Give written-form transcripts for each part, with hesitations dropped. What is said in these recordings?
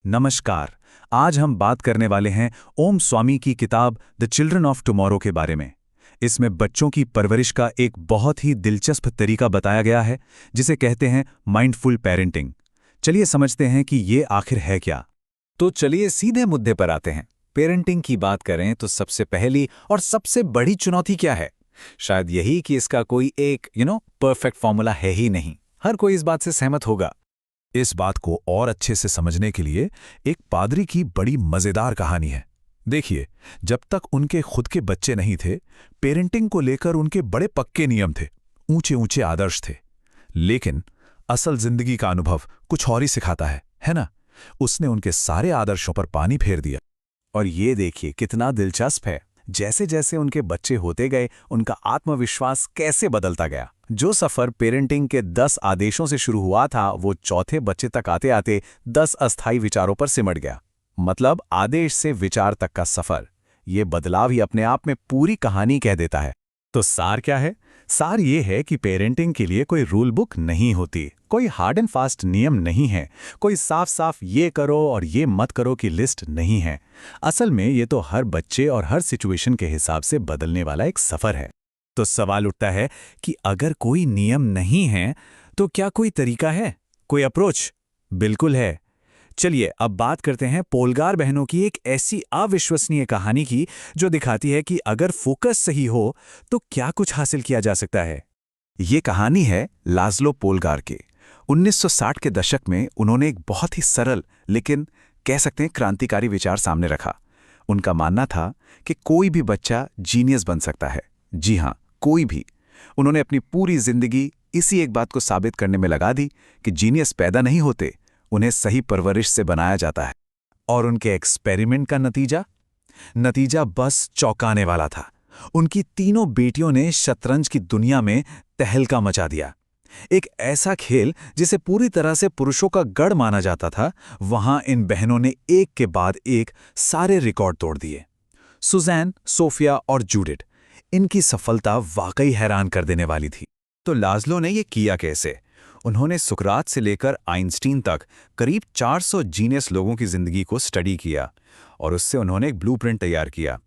नमस्कार। आज हम बात करने वाले हैं ओम स्वामी की किताब द चिल्ड्रन ऑफ टुमारो के बारे में। इसमें बच्चों की परवरिश का एक बहुत ही दिलचस्प तरीका बताया गया है, जिसे कहते हैं माइंडफुल पेरेंटिंग। चलिए समझते हैं कि ये आखिर है क्या। तो चलिए सीधे मुद्दे पर आते हैं। पेरेंटिंग की बात करें तो सबसे पहली और सबसे बड़ी चुनौती क्या है? शायद यही कि इसका कोई एक परफेक्ट फॉर्मूला है ही नहीं। हर कोई इस बात से सहमत होगा। इस बात को और अच्छे से समझने के लिए एक पादरी की बड़ी मजेदार कहानी है। देखिए, जब तक उनके खुद के बच्चे नहीं थे, पेरेंटिंग को लेकर उनके बड़े पक्के नियम थे, ऊंचे ऊंचे आदर्श थे। लेकिन असल जिंदगी का अनुभव कुछ और ही सिखाता है ना? उसने उनके सारे आदर्शों पर पानी फेर दिया। और ये देखिए कितना दिलचस्प है। जैसे जैसे उनके बच्चे होते गए, उनका आत्मविश्वास कैसे बदलता गया। जो सफर पेरेंटिंग के 10 आदेशों से शुरू हुआ था, वो चौथे बच्चे तक आते आते 10 अस्थायी विचारों पर सिमट गया। मतलब आदेश से विचार तक का सफर। ये बदलाव ही अपने आप में पूरी कहानी कह देता है। तो सार क्या है? सार ये है कि पेरेंटिंग के लिए कोई रूल बुक नहीं होती, कोई हार्ड एंड फास्ट नियम नहीं है, कोई साफ साफ ये करो और ये मत करो की लिस्ट नहीं है। असल में ये तो हर बच्चे और हर सिचुएशन के हिसाब से बदलने वाला एक सफर है। तो सवाल उठता है कि अगर कोई नियम नहीं है तो क्या कोई तरीका है, कोई अप्रोच? बिल्कुल है। चलिए अब बात करते हैं पोलगार बहनों की एक ऐसी अविश्वसनीय कहानी की, जो दिखाती है कि अगर फोकस सही हो तो क्या कुछ हासिल किया जा सकता है। ये कहानी है लाज़लो पोलगार के। 1960 के दशक में उन्होंने एक बहुत ही सरल लेकिन कह सकते हैं क्रांतिकारी विचार सामने रखा। उनका मानना था कि कोई भी बच्चा जीनियस बन सकता है। जी हाँ, कोई भी। उन्होंने अपनी पूरी जिंदगी इसी एक बात को साबित करने में लगा दी कि जीनियस पैदा नहीं होते, उन्हें सही परवरिश से बनाया जाता है। और उनके एक्सपेरिमेंट का नतीजा बस चौंकाने वाला था। उनकी तीनों बेटियों ने शतरंज की दुनिया में तहलका मचा दिया। एक ऐसा खेल जिसे पूरी तरह से पुरुषों का गढ़ माना जाता था, वहां इन बहनों ने एक के बाद एक सारे रिकॉर्ड तोड़ दिए। सुजैन, सोफिया और जूडिथ, इनकी सफलता वाकई हैरान कर देने वाली थी। तो लाज़लो ने ये किया कैसे? उन्होंने सुकरात से लेकर आइंस्टीन तक करीब 400 जीनियस लोगों की जिंदगी को स्टडी किया और उससे उन्होंने एक ब्लूप्रिंट तैयार किया।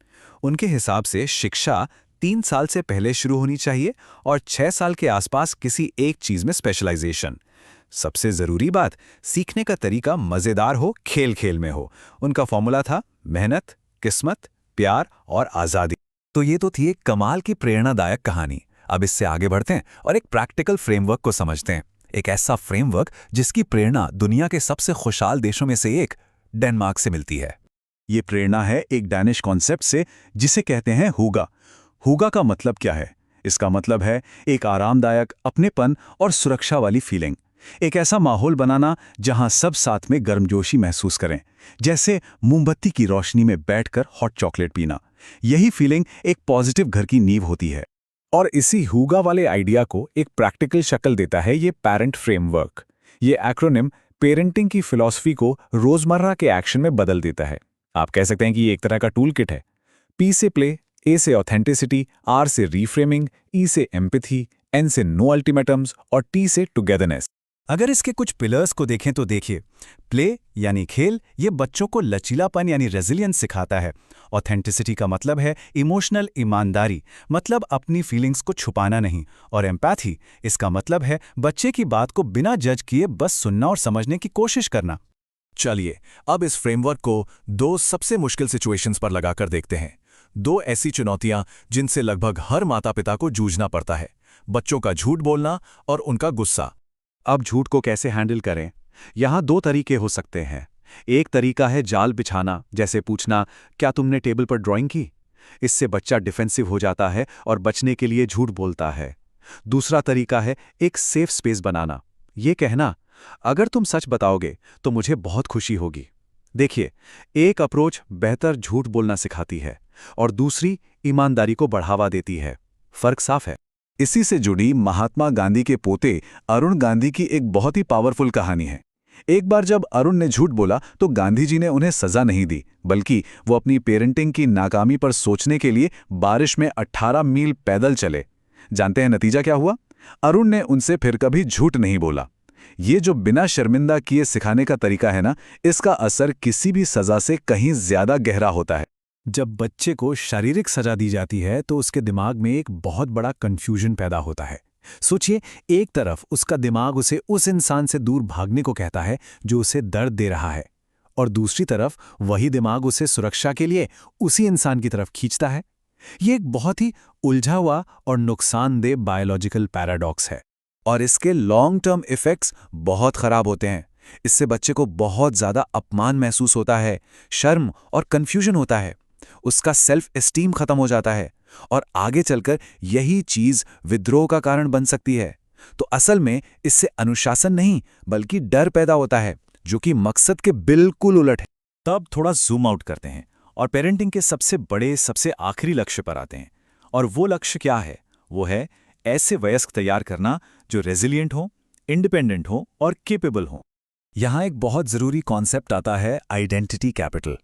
उनके हिसाब से शिक्षा 3 साल से पहले शुरू होनी चाहिए और 6 साल के आसपास किसी एक चीज में स्पेशलाइजेशन। सबसे जरूरी बात, सीखने का तरीका मजेदार हो, खेल खेल में हो। उनका फॉर्मूला था मेहनत, किस्मत, प्यार और आजादी। तो ये तो थी एक कमाल की प्रेरणादायक कहानी। अब इससे आगे बढ़ते हैं और एक प्रैक्टिकल फ्रेमवर्क को समझते हैं। एक ऐसा फ्रेमवर्क जिसकी प्रेरणा दुनिया के सबसे खुशहाल देशों में से एक डेनमार्क से मिलती है। ये प्रेरणा है एक डैनिश कॉन्सेप्ट से, जिसे कहते हैं हुगा। हुगा का मतलब क्या है? इसका मतलब है एक आरामदायक, अपनेपन और सुरक्षा वाली फीलिंग। एक ऐसा माहौल बनाना जहां सब साथ में गर्मजोशी महसूस करें, जैसे मोमबत्ती की रोशनी में बैठकर हॉट चॉकलेट पीना। यही फीलिंग एक पॉजिटिव घर की नींव होती है। और इसी हुगा वाले आइडिया को एक प्रैक्टिकल शक्ल देता है ये पेरेंट फ्रेमवर्क। ये एक्रोनिम पेरेंटिंग की फिलॉसफी को रोजमर्रा के एक्शन में बदल देता है। आप कह सकते हैं कि ये एक तरह का टूल किट है। पी से प्ले, ए से ऑथेंटिसिटी, आर से रीफ्रेमिंग, ई से एम्पैथी, एन से नो अल्टीमेटम्स और टी से टुगेदरनेस। अगर इसके कुछ पिलर्स को देखें तो देखिए, प्ले यानी खेल, ये बच्चों को लचीलापन यानी रेजिलियंस सिखाता है। ऑथेंटिसिटी का मतलब है इमोशनल ईमानदारी, मतलब अपनी फीलिंग्स को छुपाना नहीं। और एम्पैथी, इसका मतलब है बच्चे की बात को बिना जज किए बस सुनना और समझने की कोशिश करना। चलिए अब इस फ्रेमवर्क को 2 सबसे मुश्किल सिचुएशंस पर लगाकर देखते हैं। 2 ऐसी चुनौतियां जिनसे लगभग हर माता पिता को जूझना पड़ता है: बच्चों का झूठ बोलना और उनका गुस्सा। अब झूठ को कैसे हैंडल करें? यहाँ 2 तरीके हो सकते हैं। एक तरीका है जाल बिछाना, जैसे पूछना, क्या तुमने टेबल पर ड्राइंग की? इससे बच्चा डिफेंसिव हो जाता है और बचने के लिए झूठ बोलता है। दूसरा तरीका है एक सेफ स्पेस बनाना। ये कहना, अगर तुम सच बताओगे तो मुझे बहुत खुशी होगी। देखिए, एक अप्रोच बेहतर झूठ बोलना सिखाती है और दूसरी ईमानदारी को बढ़ावा देती है। फर्क साफ है। इसी से जुड़ी महात्मा गांधी के पोते अरुण गांधी की एक बहुत ही पावरफुल कहानी है। एक बार जब अरुण ने झूठ बोला तो गांधी जी ने उन्हें सजा नहीं दी, बल्कि वो अपनी पेरेंटिंग की नाकामी पर सोचने के लिए बारिश में 18 मील पैदल चले। जानते हैं नतीजा क्या हुआ? अरुण ने उनसे फिर कभी झूठ नहीं बोला। ये जो बिना शर्मिंदा किए सिखाने का तरीका है ना, इसका असर किसी भी सजा से कहीं ज्यादा गहरा होता है। जब बच्चे को शारीरिक सजा दी जाती है तो उसके दिमाग में एक बहुत बड़ा कंफ्यूजन पैदा होता है। सोचिए, एक तरफ उसका दिमाग उसे उस इंसान से दूर भागने को कहता है जो उसे दर्द दे रहा है, और दूसरी तरफ वही दिमाग उसे सुरक्षा के लिए उसी इंसान की तरफ खींचता है। ये एक बहुत ही उलझा हुआ और नुकसानदेह बायोलॉजिकल पैराडॉक्स है। और इसके लॉन्ग टर्म इफेक्ट्स बहुत खराब होते हैं। इससे बच्चे को बहुत ज्यादा अपमान महसूस होता है, शर्म और कंफ्यूजन होता है, उसका सेल्फ एस्टीम खत्म हो जाता है, और आगे चलकर यही चीज विद्रोह का कारण बन सकती है। तो असल में इससे अनुशासन नहीं बल्कि डर पैदा होता है, जो कि मकसद के बिल्कुल उलट है। तब थोड़ा जूम आउट करते हैं और पेरेंटिंग के सबसे बड़े, सबसे आखिरी लक्ष्य पर आते हैं। और वो लक्ष्य क्या है? वो है ऐसे वयस्क तैयार करना जो रेजिलिएंट हो, इंडिपेंडेंट हो और केपेबल हो। यहां एक बहुत जरूरी कॉन्सेप्ट आता है, आइडेंटिटी कैपिटल।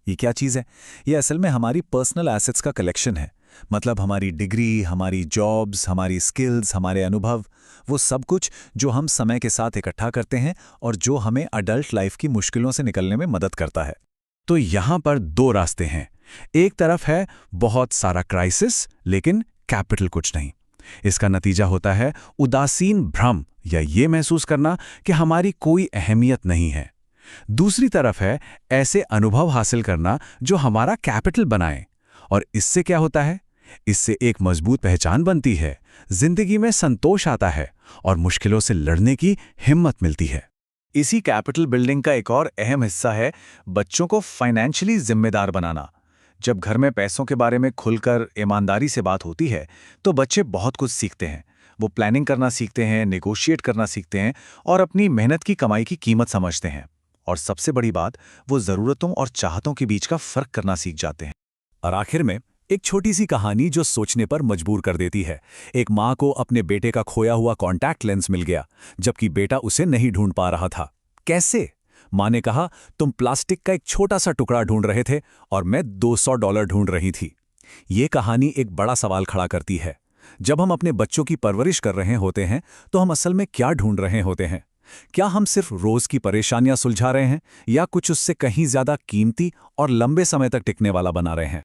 ये क्या चीज़ है? ये असल में हमारी पर्सनल एसेट्स का कलेक्शन है। मतलब हमारी डिग्री, हमारी जॉब्स, हमारी स्किल्स, हमारे अनुभव, वो सब कुछ जो हम समय के साथ इकट्ठा करते हैं और जो हमें अडल्ट लाइफ की मुश्किलों से निकलने में मदद करता है। तो यहां पर दो रास्ते हैं। एक तरफ है बहुत सारा क्राइसिस लेकिन कैपिटल कुछ नहीं। इसका नतीजा होता है उदासीन भ्रम या ये महसूस करना कि हमारी कोई अहमियत नहीं है। दूसरी तरफ है ऐसे अनुभव हासिल करना जो हमारा कैपिटल बनाए। और इससे क्या होता है? इससे एक मजबूत पहचान बनती है, जिंदगी में संतोष आता है और मुश्किलों से लड़ने की हिम्मत मिलती है। इसी कैपिटल बिल्डिंग का एक और अहम हिस्सा है बच्चों को फाइनेंशियली जिम्मेदार बनाना। जब घर में पैसों के बारे में खुलकर ईमानदारी से बात होती है तो बच्चे बहुत कुछ सीखते हैं। वो प्लानिंग करना सीखते हैं, नेगोशिएट करना सीखते हैं और अपनी मेहनत की कमाई की कीमत समझते हैं। और सबसे बड़ी बात, वो ज़रूरतों और चाहतों के बीच का फर्क करना सीख जाते हैं। और आखिर में एक छोटी सी कहानी जो सोचने पर मजबूर कर देती है। एक माँ को अपने बेटे का खोया हुआ कॉन्टैक्ट लेंस मिल गया, जबकि बेटा उसे नहीं ढूंढ पा रहा था। कैसे? माँ ने कहा, तुम प्लास्टिक का एक छोटा सा टुकड़ा ढूंढ रहे थे और मैं $200 ढूंढ रही थी। ये कहानी एक बड़ा सवाल खड़ा करती है। जब हम अपने बच्चों की परवरिश कर रहे होते हैं तो हम असल में क्या ढूंढ रहे होते हैं? क्या हम सिर्फ रोज की परेशानियां सुलझा रहे हैं या कुछ उससे कहीं ज्यादा कीमती और लंबे समय तक टिकने वाला बना रहे हैं?